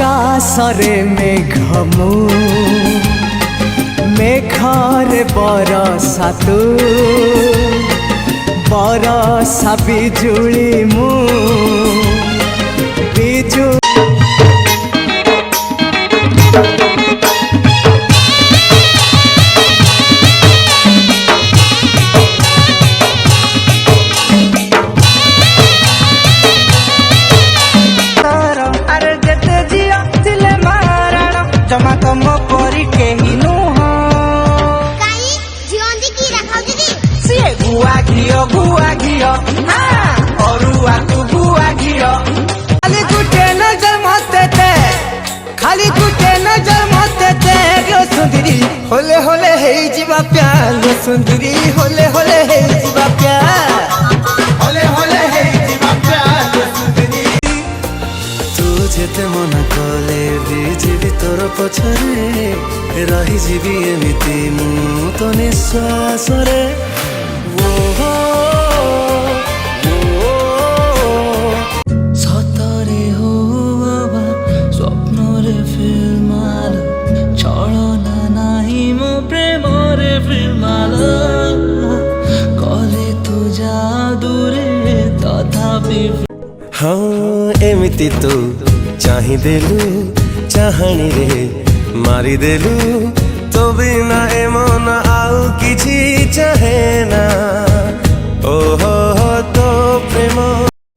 आकाशरे मेघमु मेघरे बरसा तू बरसा बिजुली मु बिजु जमा कम परी के ही नुह काई जीवन दी की रखाउ दीदी से गुआ घियो हां औरुआ तू गुआ घियो खाली गुटे नजर मते ते खाली गुटे नजर मते ते गे सुंदरी होले होले हे जीवा प्यार गे सुंदरी होले होले हे जीवा प्यार होले होले हे जीवा प्यार गे सुंदरी तू जेते मन कले जीवी तोर पछरे रही जीवी एमिति मु तो निश्वास रे सतरे हो स्वप्न रे फिल्माल छलना नाही मो प्रेम रे फिल्माल कले तू जादू रे तथापि हाँ एमिति तू चाही देलु चाहणी रे मारी देलु तो बिना ए मन आउ किछि चाहे ना ओहो तो प्रेम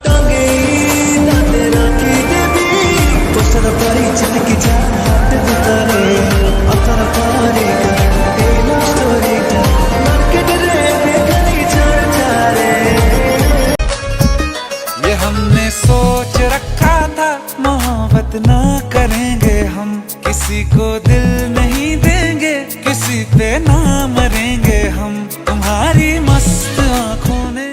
टंगेई ताते राखी देबी तोसर परी चलकी जा हाथ भितरे अतर परी ए लव स्टोरी टा मार्केट रे बेकरी चर्चा रे ये हमने सोच रखा था मोहब्बत ना करेंगे हम किसी को दिल नहीं देंगे किसी पे ना मरेंगे हम तुम्हारी मस्त आँखों ने